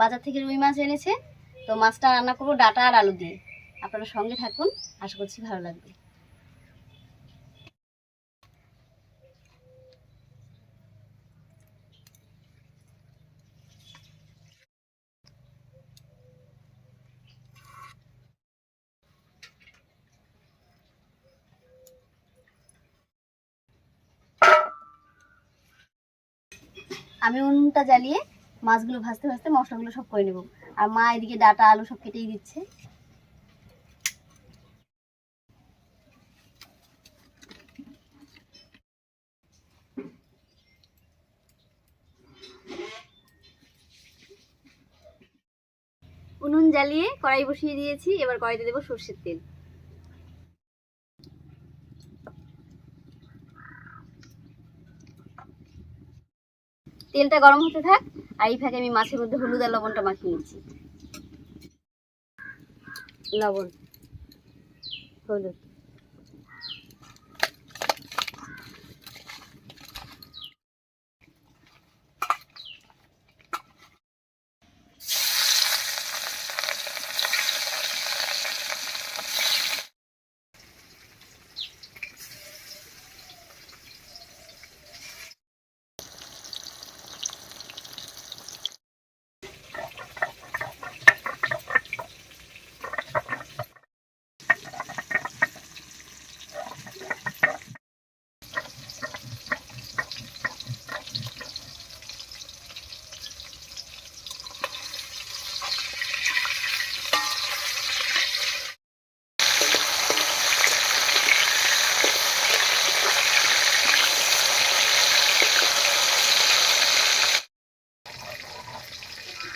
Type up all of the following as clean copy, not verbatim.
বাজার থেকে রুই মাছ এনেছে, তো মাছটা রান্না করবো ডাঁটা আর আলু দিয়ে। আপনারা সঙ্গে থাকুন, আশা করছি ভালো লাগবে। আমি উনুনটা জ্বালিয়ে মাছগুলো ভাজতে ভাজতে মশলাগুলো সব করে নেব। আর মা এদিকে ডাঁটা আলু সব কেটেই দিচ্ছে। উনুন জ্বালিয়ে কড়াই বসিয়ে দিয়েছি, এবার কড়াইতে দেবো সরষের তেল। তেলটা গরম হতে থাক, আর এই ফাঁকে আমি মাছের মধ্যে হলুদ আর লবণটা মাখিয়ে নিচ্ছি। লবণ, হলুদ,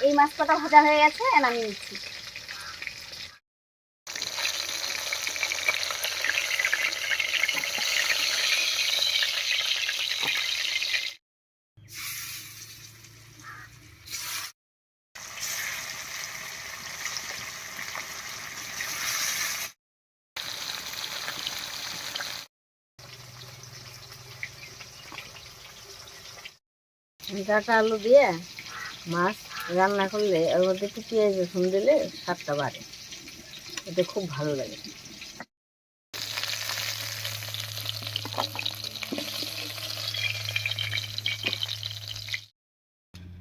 এই মাছ কটা ভাজা হয়ে গেছে, নামিয়ে নিচ্ছি। ডাঁটা আলু দিয়ে মাছ রান্না করলে ওর মধ্যে একটু পেঁয়াজ রসুন দিলে স্বাদটা বাড়ে, এতে খুব ভালো লাগে।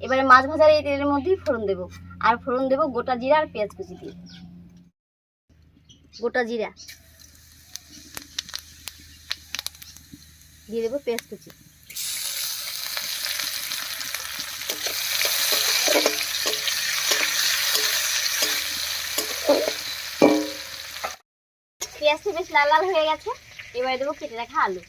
এবারে মাছ ভাজার এই তেলের মধ্যেই ফোড়ন দেবো, আর ফোড়ন দেবো গোটা জিরা আর পেঁয়াজ কুচি দিয়ে। গোটা জিরা দিয়ে দেবো, পেঁয়াজ কুচি, পেঁয়াজটা বেশ লাল লাল হয়ে গেছে। এবারে দেবো কেটে রাখা আলু।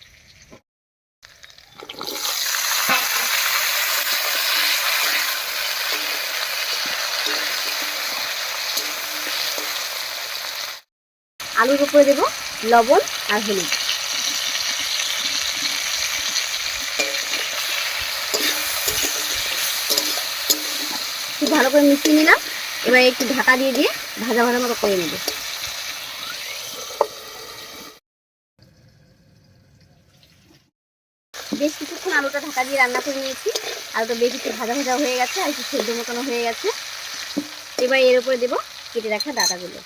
আলুর উপরে দেবো লবণ আর হলুদ। খুব ভালো করে মিশিয়ে নিলাম। এবার একটু ঢাকা দিয়ে দিয়ে ভাজা ভাজা মতো করে নেব। বেশ কিছুক্ষণ আলুটা ঢাকা দিয়ে রান্না করে নিয়েছি। আলুটা বেশ একটু ভাজা ভাজা হয়ে গেছে, আর একটু সেদ্ধ মতন হয়ে গেছে। এবার এর উপরে দেবো কেটে রাখা ডাঁটাগুলো।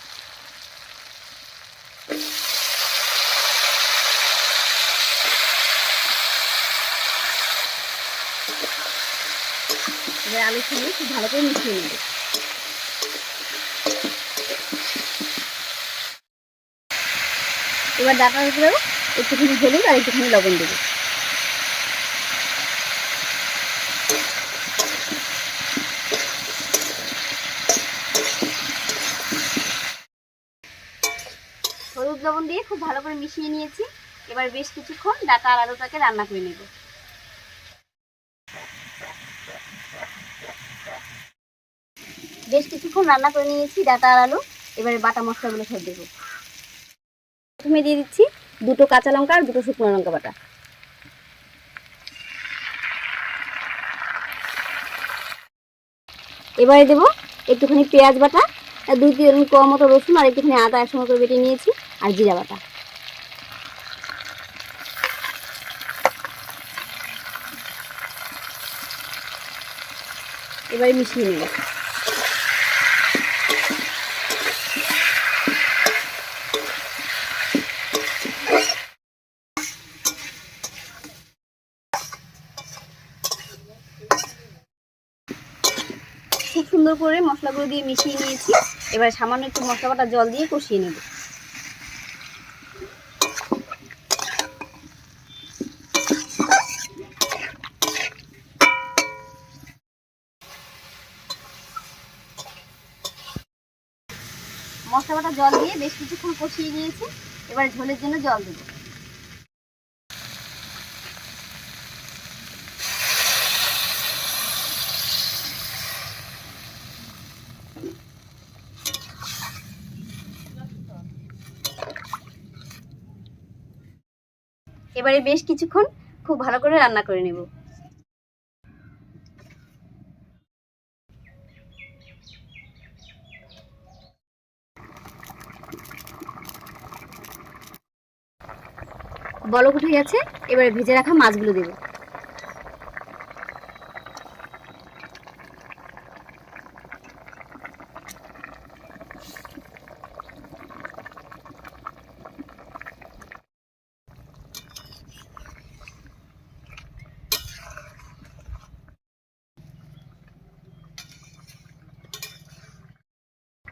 এবার আলুর সঙ্গে খুব ভালো করে মিশিয়ে নেব। এবার ডাঁটার উপরেও একটুখানি হলুদ আর একটুখানি লবণ দেবো। হলুদ লবণ দিয়ে খুব ভালো করে মিশিয়ে নিয়েছি। এবার বেশ কিছুক্ষণ ডাঁটা আর আলুটাকে রান্না করে নেব। বেশ কিছুক্ষণ রান্না করে নিয়েছি ডাঁটা আর আলু। এবারে বাটা মশলাগুলো সব দেবো। প্রথমে দিয়ে দিচ্ছি 2টো কাঁচা লঙ্কা আর 2টো শুকনো লঙ্কা বাটা। এবারে দেবো একটুখানি পেঁয়াজ বাটা, 2-3 কোয়া মতো রসুন আর একটুখানি আদা একসঙ্গে করে বেটে নিয়েছি, আর জিরা বাটা। এবারে মিশিয়ে নেব। সুন্দর করে মশলাগুলো দিয়ে মিশিয়ে নিয়েছি। এবার সামান্য একটু মশলা বাটা জল দিয়ে কষিয়ে নেব। মশলা বাটা জল দিয়ে বেশ কিছুক্ষণ কষিয়ে নিয়েছি। এবার ঝোলের জন্য জল দেব। এবারে বেশ কিছুক্ষণ খুব ভালো করে রান্না করে নেব। বলক উঠে গেছে, এবারে ভেজে রাখা মাছগুলো দেব।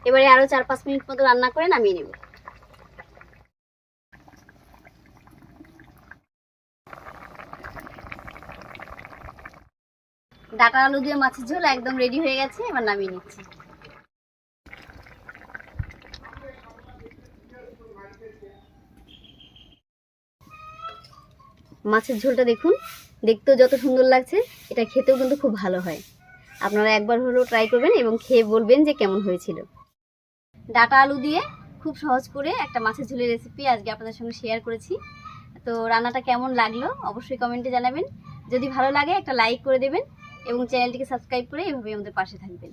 এবারে আরো 4-5 মিনিট মতো রান্না করে নামিয়ে নেব। ডাটা আলু দিয়ে মাছের ঝোল একদম রেডি হয়ে গেছে, এবার নামিয়ে নিচ্ছি। মাছের ঝোলটা দেখুন, দেখতেও যত সুন্দর লাগছে, এটা খেতেও কিন্তু খুব ভালো হয়। আপনারা একবার হলেও ট্রাই করবেন এবং খেয়ে বলবেন যে কেমন হয়েছিল। ডাটা আলু দিয়ে খুব সহজ করে একটা মাছের ঝোলের রেসিপি আজকে আপনাদের সঙ্গে শেয়ার করেছি। তো রান্নাটা কেমন লাগলো অবশ্যই কমেন্টে জানাবেন। যদি ভালো লাগে একটা লাইক করে দেবেন এবং চ্যানেলটিকে সাবস্ক্রাইব করে এভাবেই আমাদের পাশে থাকবেন।